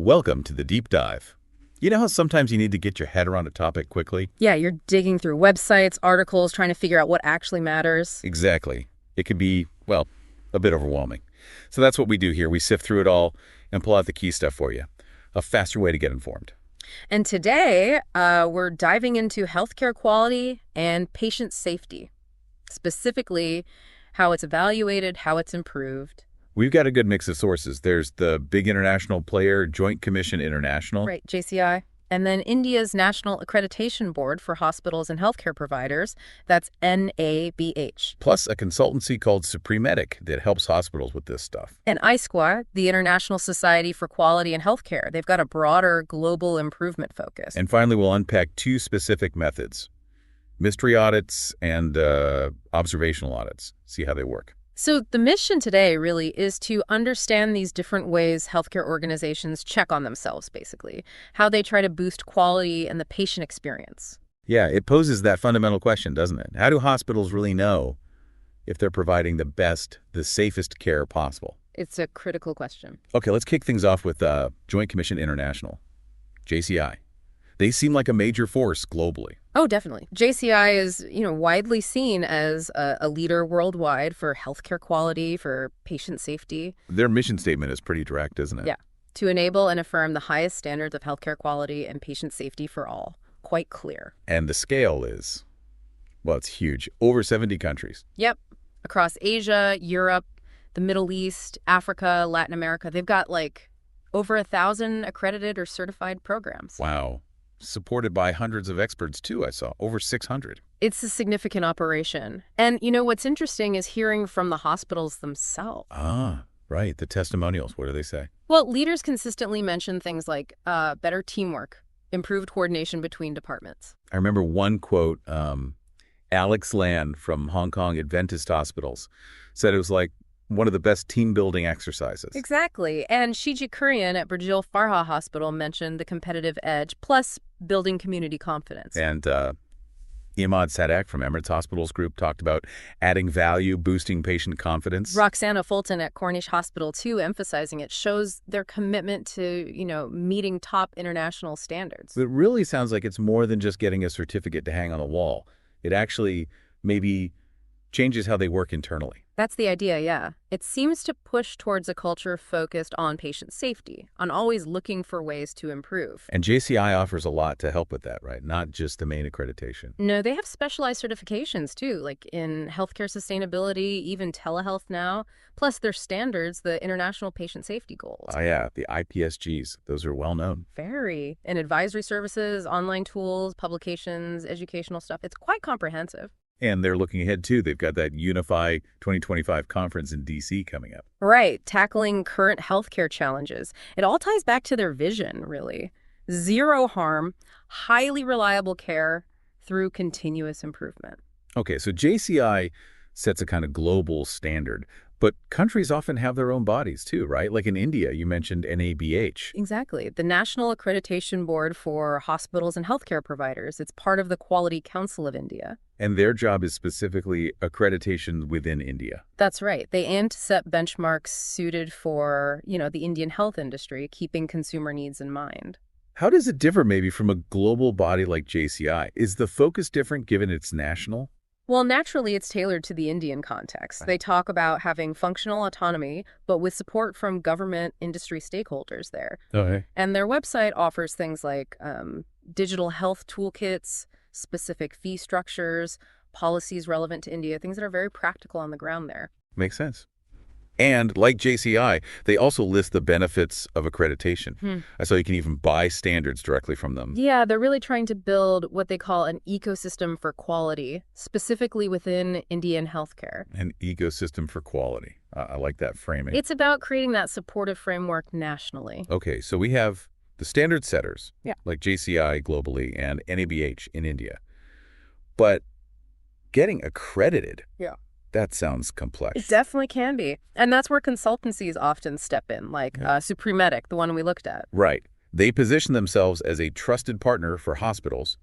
Welcome to the deep dive. You know how sometimes you need to get your head around a topic quickly? Yeah, you're digging through websites, articles, trying to figure out what actually matters. Exactly. It can be, well, a bit overwhelming. So that's what we do here. We sift through it all and pull out the key stuff for you. A faster way to get informed. And today, we're diving into healthcare quality and patient safety, specifically how it's evaluated, how it's improved. We've got a good mix of sources. There's the big international player, Joint Commission International. Right, JCI. And then India's National Accreditation Board for Hospitals and Healthcare Providers, that's NABH. Plus a consultancy called Supremediq that helps hospitals with this stuff. And ISQA, the International Society for Quality in Healthcare. They've got a broader global improvement focus. And finally, we'll unpack two specific methods, mystery audits and observational audits, see how they work. So the mission today really is to understand these different ways healthcare organizations check on themselves, basically, how they try to boost quality and the patient experience. Yeah, it poses that fundamental question, doesn't it? How do hospitals really know if they're providing the best, the safest care possible? It's a critical question. Okay, let's kick things off with Joint Commission International, JCI. They seem like a major force globally. Oh, definitely. JCI is, widely seen as a leader worldwide for healthcare quality, for patient safety. Their mission statement is pretty direct, isn't it? Yeah. To enable and affirm the highest standards of healthcare quality and patient safety for all. Quite clear. And the scale is, well, it's huge. Over 70 countries. Yep. Across Asia, Europe, the Middle East, Africa, Latin America. They've got over 1,000 accredited or certified programs. Wow. Supported by hundreds of experts, too, I saw. Over 600. It's a significant operation. And, what's interesting is hearing from the hospitals themselves. Ah, right. The testimonials. What do they say? Well, leaders consistently mention things like better teamwork, improved coordination between departments. I remember one quote, Alex Land from Hong Kong Adventist Hospitals said it was like one of the best team-building exercises. Exactly. And Shiji Kurian at Burjil Farha Hospital mentioned the competitive edge, plus building community confidence. And Imad Sadak from Emirates Hospitals Group talked about adding value, boosting patient confidence. Roxana Fulton at Cornish Hospital, too, emphasizing it shows their commitment to, meeting top international standards. It really sounds like it's more than just getting a certificate to hang on the wall. It actually maybe changes how they work internally. That's the idea, yeah. It seems to push towards a culture focused on patient safety, on always looking for ways to improve. And JCI offers a lot to help with that, right? Not just the main accreditation. No, they have specialized certifications, too, like in healthcare sustainability, even telehealth now, plus their standards, the International Patient Safety Goals. Oh, yeah, the IPSGs. Those are well known. Very. And advisory services, online tools, publications, educational stuff. It's quite comprehensive. And they're looking ahead, too. They've got that Unify 2025 conference in D.C. coming up. Right, tackling current healthcare challenges. It all ties back to their vision, really. Zero harm, highly reliable care through continuous improvement. Okay, so JCI sets a kind of global standard, but countries often have their own bodies, too, right? Like in India, you mentioned NABH. Exactly. The National Accreditation Board for Hospitals and Healthcare Providers. It's part of the Quality Council of India. And their job is specifically accreditation within India. That's right. They aim to set benchmarks suited for, the Indian health industry, keeping consumer needs in mind. How does it differ maybe from a global body like JCI? Is the focus different given it's national? Well, naturally, it's tailored to the Indian context. They talk about having functional autonomy, but with support from government industry stakeholders there. Okay. And their website offers things like digital health toolkits, specific fee structures, policies relevant to India, things that are very practical on the ground there. Makes sense. And like JCI, they also list the benefits of accreditation. So you can even buy standards directly from them. Yeah, they're really trying to build what they call an ecosystem for quality, specifically within Indian healthcare. An ecosystem for quality. I like that framing. It's about creating that supportive framework nationally. Okay, so we have the standard setters, Yeah. like JCI globally and NABH in India. But getting accredited, that sounds complex. It definitely can be. And that's where consultancies often step in, like Supremediq, the one we looked at. Right. They position themselves as a trusted partner for hospitals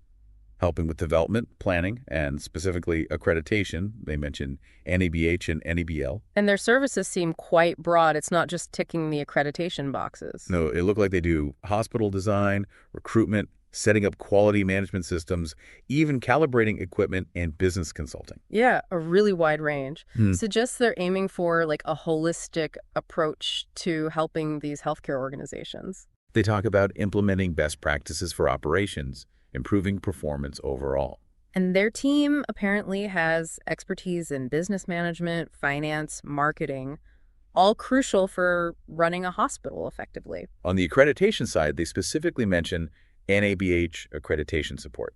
helping with development, planning, and specifically accreditation. They mention NABH and NABL. And their services seem quite broad. It's not just ticking the accreditation boxes. No, it looked like they do hospital design, recruitment, setting up quality management systems, even calibrating equipment and business consulting. Yeah, a really wide range. Suggests they're aiming for like a holistic approach to helping these healthcare organizations. They talk about implementing best practices for operations, improving performance overall. And their team apparently has expertise in business management, finance, marketing, all crucial for running a hospital effectively. On the accreditation side, they specifically mention NABH accreditation support.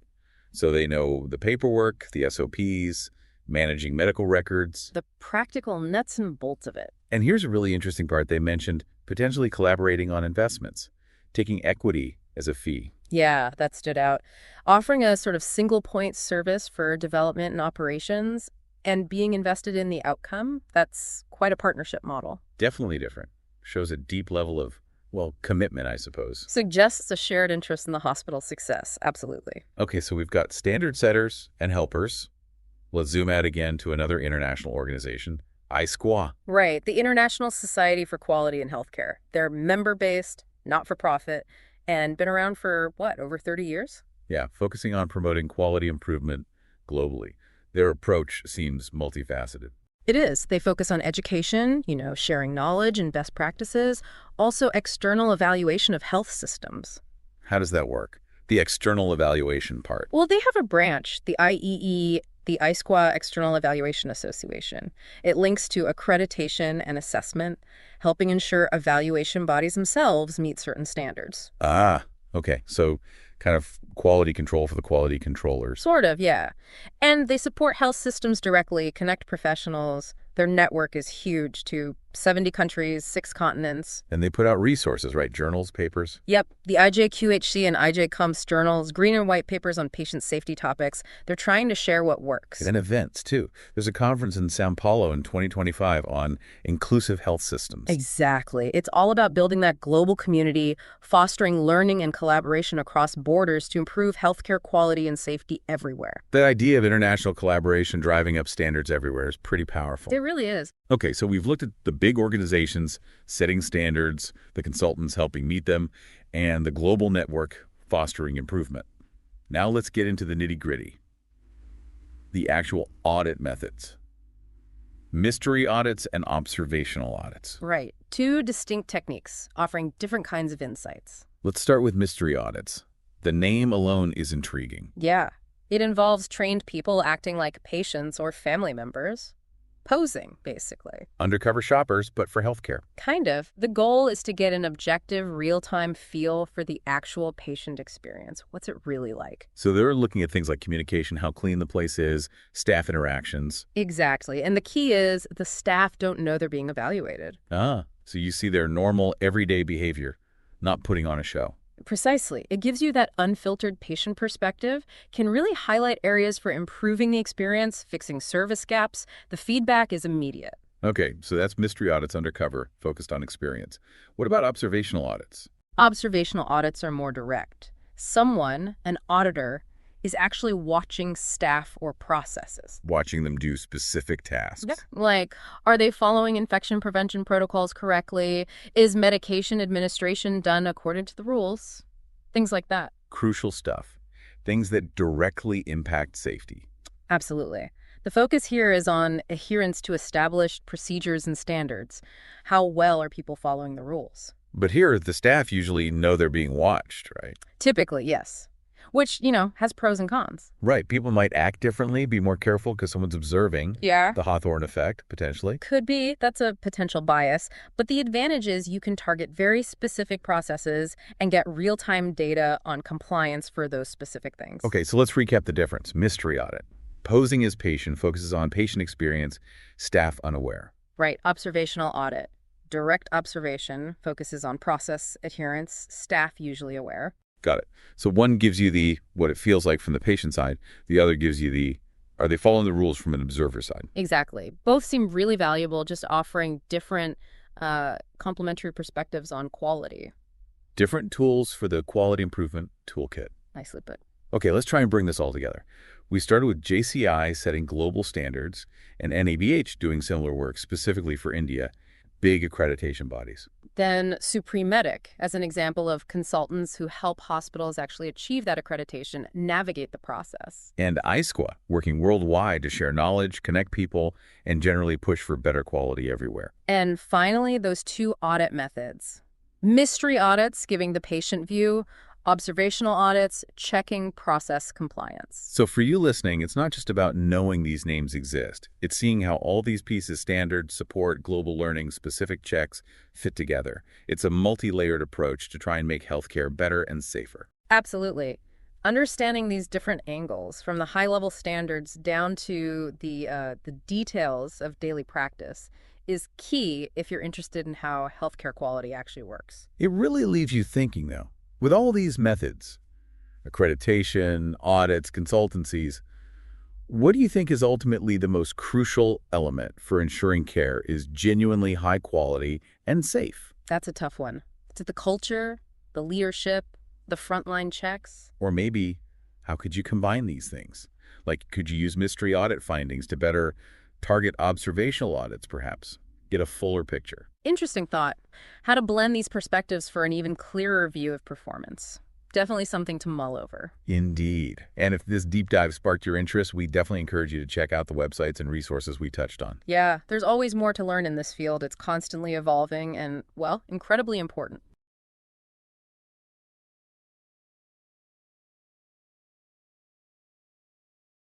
So they know the paperwork, the SOPs, managing medical records. The practical nuts and bolts of it. And here's a really interesting part. They mentioned potentially collaborating on investments, taking equity as a fee. Yeah, that stood out. Offering a sort of single point service for development and operations and being invested in the outcome, that's quite a partnership model. Definitely different. Shows a deep level of, well, commitment, I suppose. Suggests a shared interest in the hospital's success. Absolutely. Okay, so we've got standard setters and helpers. Let's zoom out again to another international organization, ISQA. Right. The International Society for Quality in Healthcare. They're member-based, not-for-profit, and been around for, what, over 30 years? Yeah, focusing on promoting quality improvement globally. Their approach seems multifaceted. It is. They focus on education, sharing knowledge and best practices, also external evaluation of health systems. How does that work? The external evaluation part. Well, they have a branch, the IEE, the ISQA External Evaluation Association. It links to accreditation and assessment, helping ensure evaluation bodies themselves meet certain standards. Ah, okay. So kind of quality control for the quality controllers. Sort of, yeah. And they support health systems directly, connect professionals. Their network is huge to 70 countries, 6 continents. And they put out resources, right? Journals, papers? Yep. The IJQHC and IJCOMS journals, green and white papers on patient safety topics. They're trying to share what works. And events, too. There's a conference in Sao Paulo in 2025 on inclusive health systems. Exactly. It's all about building that global community, fostering learning and collaboration across borders to improve healthcare quality and safety everywhere. The idea of international collaboration driving up standards everywhere is pretty powerful. It really is. Okay, so we've looked at the big organizations setting standards, the consultants helping meet them, and the global network fostering improvement. Now let's get into the nitty-gritty. The actual audit methods. Mystery audits and observational audits. Right. 2 distinct techniques offering different kinds of insights. Let's start with mystery audits. The name alone is intriguing. Yeah. It involves trained people acting like patients or family members. Posing, basically. Undercover shoppers, but for healthcare. Kind of. The goal is to get an objective, real-time feel for the actual patient experience. What's it really like? So they're looking at things like communication, how clean the place is, staff interactions. Exactly. And the key is the staff don't know they're being evaluated. Ah, so you see their normal, everyday behavior, not putting on a show. Precisely. It gives you that unfiltered patient perspective, can really highlight areas for improving the experience, fixing service gaps. The feedback is immediate. Okay, so that's mystery audits undercover, focused on experience. What about observational audits? Observational audits are more direct. Someone, an auditor, is actually watching staff or processes. Watching them do specific tasks. Yep. Like, are they following infection prevention protocols correctly? Is medication administration done according to the rules? Things like that. Crucial stuff. Things that directly impact safety. Absolutely. The focus here is on adherence to established procedures and standards. How well are people following the rules? But here, the staff usually know they're being watched, right? Typically, yes. Which, has pros and cons. Right. People might act differently, be more careful because someone's observing. Yeah. The Hawthorne effect, potentially. Could be. That's a potential bias. But the advantage is you can target very specific processes and get real-time data on compliance for those specific things. Okay, so let's recap the difference. Mystery audit. Posing as patient focuses on patient experience, staff unaware. Right. Observational audit. Direct observation focuses on process adherence, staff usually aware. Got it. So one gives you what it feels like from the patient side. The other gives you are they following the rules from an observer side? Exactly. Both seem really valuable, just offering different complementary perspectives on quality. Different tools for the quality improvement toolkit. Nicely put. Okay, let's try and bring this all together. We started with JCI setting global standards and NABH doing similar work specifically for India, big accreditation bodies. Then Supremediq, as an example of consultants who help hospitals actually achieve that accreditation, navigate the process. And ISQA, working worldwide to share knowledge, connect people, and generally push for better quality everywhere. And finally, those two audit methods. Mystery audits, giving the patient view, observational audits, checking process compliance. So for you listening, it's not just about knowing these names exist. It's seeing how all these pieces, standards, support, global learning, specific checks, fit together. It's a multi-layered approach to try and make healthcare better and safer. Absolutely. Understanding these different angles, from the high-level standards down to the details of daily practice, is key if you're interested in how healthcare quality actually works. It really leaves you thinking, though. With all these methods, accreditation, audits, consultancies, what do you think is ultimately the most crucial element for ensuring care is genuinely high quality and safe? That's a tough one. Is it the culture, the leadership, the frontline checks? Or maybe, how could you combine these things? Like, could you use mystery audit findings to better target observational audits, perhaps? Get a fuller picture. Interesting thought. How to blend these perspectives for an even clearer view of performance. Definitely something to mull over. Indeed. And if this deep dive sparked your interest, we definitely encourage you to check out the websites and resources we touched on. Yeah, there's always more to learn in this field. It's constantly evolving and, well, incredibly important.